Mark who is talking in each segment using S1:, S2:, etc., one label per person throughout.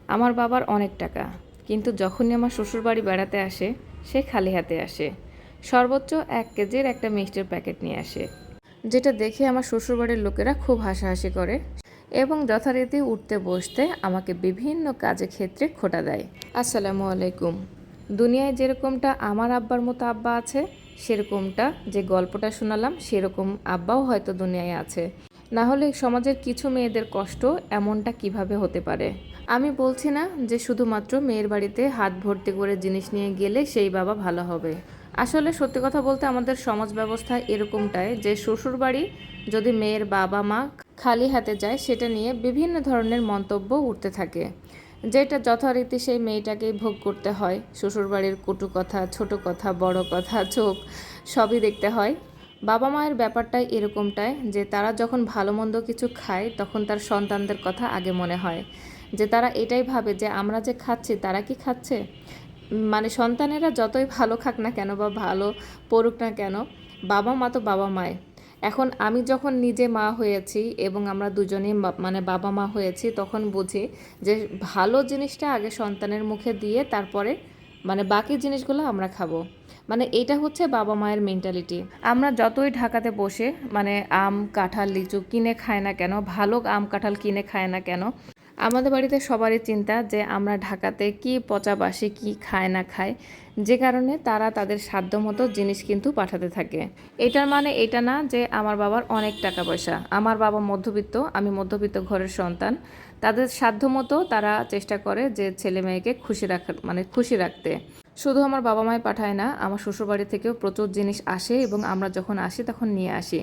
S1: আমার বাবার অনেক টাকা, কিন্তু যখনই আমার শ্বশুরবাড়ি বেড়াতে আসে সে খালি হাতে আসে। সর্বোচ্চ 1 কেজির একটা মিষ্টির প্যাকেট নিয়ে আসে, যেটা দেখে আমার শ্বশুরবাড়ির লোকেরা খুব হাসাহাসি করে এবং যথারীতি উঠতে বসতে আমাকে বিভিন্ন কাজে ক্ষেত্রে খোঁটা দেয়। আসসালামু আলাইকুম। দুনিয়ায় যেরকমটা আমার আব্বার মতো আব্বা আছে, সেরকমটা যে গল্পটা শোনালাম সেরকম আব্বাও হয়তো দুনিয়ায় আছে। না হলে সমাজের কিছু মেয়েদের কষ্ট এমনটা কিভাবে হতে পারে। আমি বলছি না যে শুধুমাত্র মেয়ের বাড়িতে হাত ভর্তি করে জিনিস নিয়ে গেলে সেই বাবা ভালো হবে। আসলে সত্যি কথা বলতে আমাদের সমাজ ব্যবস্থা এরকমটাই যে শ্বশুরবাড়ি যদি মেয়ের বাবা মা খালি হাতে যায় সেটা নিয়ে বিভিন্ন ধরনের মন্তব্য উঠতে থাকে, যেটা যথারীতি সেই মেয়েটাকেই ভোগ করতে হয়। শ্বশুরবাড়ির কটু কথা, ছোট কথা, বড় কথা, চোখ সবই দেখতে হয়। বাবা মায়ের ব্যাপারটাই এরকমটাই যে তারা যখন ভালো মন্দ কিছু খায় তখন তার সন্তানদের কথা আগে মনে হয়, যে তারা এটাই ভাবে যে আমরা যে খাচ্ছি তারা কি খাচ্ছে। মানে সন্তানেরা যতই ভালো খাক না কেন বা ভালো পড়ুক না কেন, বাবা মা তো বাবা মায়। এখন আমি যখন নিজে মা হয়েছি এবং আমরা দুজনেই মানে বাবা মা হয়েছি, তখন বুঝি যে ভালো জিনিসটা আগে সন্তানের মুখে দিয়ে তারপরে মানে বাকি জিনিসগুলো আমরা খাবো। মানে এটা হচ্ছে বাবা মায়ের মেন্টালিটি। আমরা যতই ঢাকাতে বসে মানে আম কাঁঠাল লিচু কিনে খায় না কেন, ভালো আম কাঁঠাল কিনে খায় না কেন, আমাদের বাড়িতে সবারই চিন্তা যে আমরা ঢাকাতে কি পচা বাসি কি খায় না খায়, যে কারণে তারা তাদের সাধ্য মতো জিনিস কিন্তু পাঠাতে থাকে। এটার মানে এটা না যে আমার বাবার অনেক টাকা পয়সা। আমার বাবা মধ্যবিত্ত, আমি মধ্যবিত্ত ঘরের সন্তান। তাদের সাধ্য মতো তারা চেষ্টা করে যে ছেলে মেয়েকে খুশি রাখার মানে খুশি রাখতে। শুধু আমার বাবা মাই পাঠায় না, আমার শ্বশুরবাড়ি থেকেও প্রচুর জিনিস আসে এবং আমরা যখন আসি তখন নিয়ে আসি।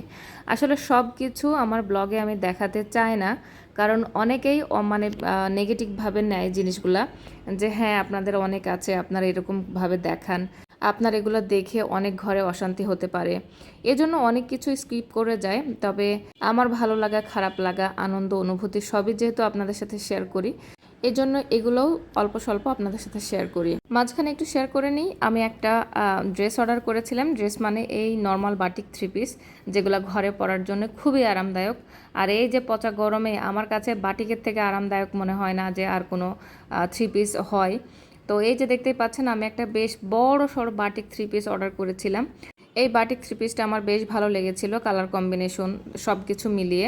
S1: আসলে সব কিছু আমার ব্লগে আমি দেখাতে চাই না, কারণ অনেকেই মানে নেগেটিভভাবে নেয় জিনিসগুলা, যে হ্যাঁ আপনাদের অনেক আছে, আপনারা এরকমভাবে দেখান, আপনার এগুলো দেখে অনেক ঘরে অশান্তি হতে পারে। এজন্য অনেক কিছু স্কিপ করে যায়। তবে আমার ভালো লাগা, খারাপ লাগা, আনন্দ, অনুভূতি সবই যেহেতু আপনাদের সাথে শেয়ার করি, এজন্য এগুলোও অল্প স্বল্প আপনাদের সাথে শেয়ার করি। মাঝখানে একটু শেয়ার করে নিই, আমি একটা ড্রেস অর্ডার করেছিলাম। ড্রেস মানে এই নর্মাল বাটিক 3 পিস, যেগুলো ঘরে পরার জন্য খুবই আরামদায়ক। আর এই যে পচা গরমে আমার কাছে বাটিকের থেকে আরামদায়ক মনে হয় না যে আর কোনো 3 পিস হয়। তো এই যে দেখতেই পাচ্ছেন আমি একটা বেশ বড় সড়ো বাটিক 3 পিস অর্ডার করেছিলাম। এই বাটিক 3 পিসটা আমার বেশ ভালো লেগেছিল, কালার কম্বিনেশন সব কিছু মিলিয়ে।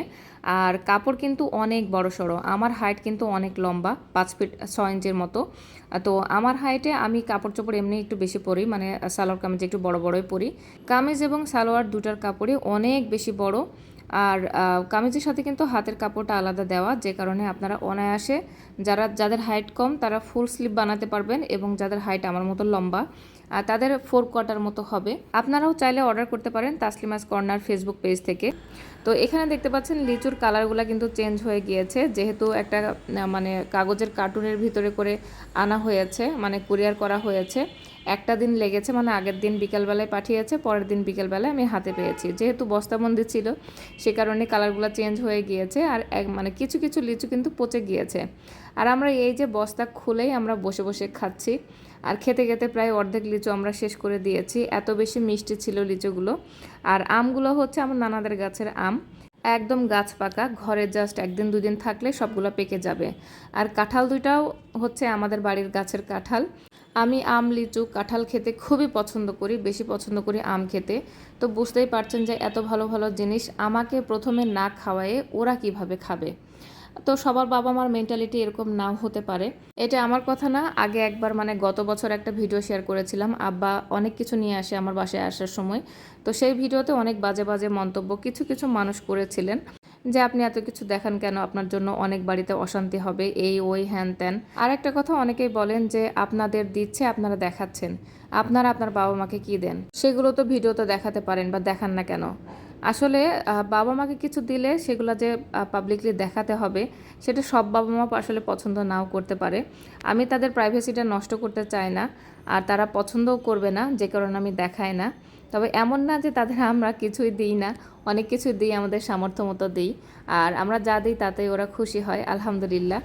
S1: আর কাপড় কিন্তু অনেক বড় সড়ো, আমার হাইট কিন্তু অনেক লম্বা, 5 ফিট 6 ইঞ্চির মতো। তো আমার হাইটে আমি কাপড় চোপড় এমনি একটু বেশি পরি, মানে সালোয়ার কামিজ একটু বড় বড়ই পরি। কামিজ এবং সালোয়ার দুটার কাপড়ই অনেক বেশি বড়। আর কামিজের সাথে কিন্তু হাতের কাপড়টা আলাদা দেওয়া, যে কারণে আপনারা অনায়াসে যাদের হাইট কম তারা ফুল স্লিভ বানাতে পারবেন, এবং যাদের হাইট আমার মতো লম্বা তাদের 4 কোয়ার্টার মতো হবে। আপনারাও চাইলে অর্ডার করতে পারেন তাসলিমাস কর্নার ফেসবুক পেজ থেকে। তো এখানে দেখতে পাচ্ছেন লিচুর কালারগুলো কিন্তু চেঞ্জ হয়ে গিয়েছে, যেহেতু একটা মানে কাগজের কার্টুনের ভিতরে করে আনা হয়েছে, মানে কুরিয়ার করা হয়েছে। একটা দিন লেগেছে, মানে আগের দিন বিকালবেলায় পাঠিয়েছে, পরের দিন বিকালবেলায় আমি হাতে পেয়েছি। যেহেতু বস্তাবন্দি ছিল সে কারণে কালারগুলো চেঞ্জ হয়ে গিয়েছে, আর মানে কিছু কিছু লিচু কিন্তু পচে গিয়েছে। আর আমরা এই যে বস্তা খুলেই আমরা বসে বসে খাচ্ছি, আর খেতে খেতে প্রায় অর্ধেক লিচু আমরা শেষ করে দিয়েছি, এত বেশি মিষ্টি ছিল লিচুগুলো। আর আমগুলো হচ্ছে আমার নানাদের গাছের আম, একদম গাছ পাকা, ঘরে জাস্ট 1 দিন 2 দিন থাকলে সবগুলো পেকে যাবে। আর কাঁঠাল দুইটাও হচ্ছে আমাদের বাড়ির গাছের কাঁঠাল। আমি আম লিচু কাঁঠাল খেতে খুবই পছন্দ করি, বেশি পছন্দ করি আম খেতে। তো বুঝতেই পারছেন যে এত ভালো ভালো জিনিস আমাকে প্রথমে না খাওয়ায়ে ওরা কিভাবে খাবে। তো সবার বাবা মার মেন্টালিটি এরকম নাও হতে পারে, এটা আমার কথা না। আগে একবার মানে গত বছর একটা ভিডিও শেয়ার করেছিলাম, আব্বা অনেক কিছু নিয়ে আসে আমার বাসায় আসার সময়। তো সেই ভিডিওতে অনেক বাজে বাজে মন্তব্য কিছু কিছু মানুষ করেছিলেন, যে আপনি এত কিছু দেখান কেন, আপনার জন্য অনেক বাড়িতে অশান্তি হবে, এই ওই হ্যান ত্যান। আর একটা কথা অনেকেই বলেন যে আপনাদের দিচ্ছে আপনারা দেখাচ্ছেন, আপনারা আপনার বাবা মাকে কি দেন সেগুলো তো ভিডিওতে দেখাতে পারেন বা দেখান না কেন। আসলে বাবা মাকে কিছু দিলে সেগুলো যে পাবলিকলি দেখাতে হবে, সেটা সব বাবা মা আসলে পছন্দ নাও করতে পারে। আমি তাদের প্রাইভেসিটা নষ্ট করতে চাই না, আর তারা পছন্দও করবে না, যে কারণে আমি দেখাই না। তবে এমন না যে তাদের আমরা কিছুই দিই না, অনেক কিছুই দিই, আমাদের সামর্থ্য মতো দিই। আর আমরা যা দিই তাতেই ওরা খুশি হয়, আলহামদুলিল্লাহ।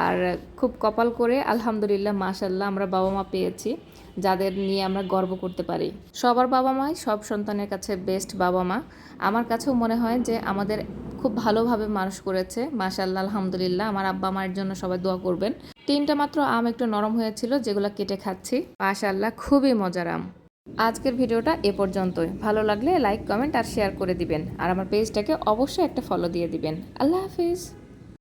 S1: আর খুব কপাল করে আলহামদুলিল্লাহ মাশাল্লাহ আমরা বাবা মা পেয়েছি যাদের নিয়ে আমরা গর্ব করতে পারি। সবার বাবা মাই সব সন্তানের কাছে বেস্ট বাবা মা। আমার কাছেও মনে হয় যে আমাদের খুব ভালোভাবে মানুষ করেছে মাশাল্লাহ আলহামদুলিল্লাহ। আমার আব্বা মায়ের জন্য সবাই দোয়া করবেন। 3টা মাত্র আম একটু নরম হয়েছিল যেগুলো কেটে খাচ্ছি, মাশাল্লাহ খুবই মজার আম। আজকের ভিডিওটা এ পর্যন্তই। ভালো লাগলে লাইক কমেন্ট আর শেয়ার করে দিবেন, আর আমার পেজটাকে অবশ্যই একটা ফলো দিয়ে দিবেন। আল্লাহ হাফিজ।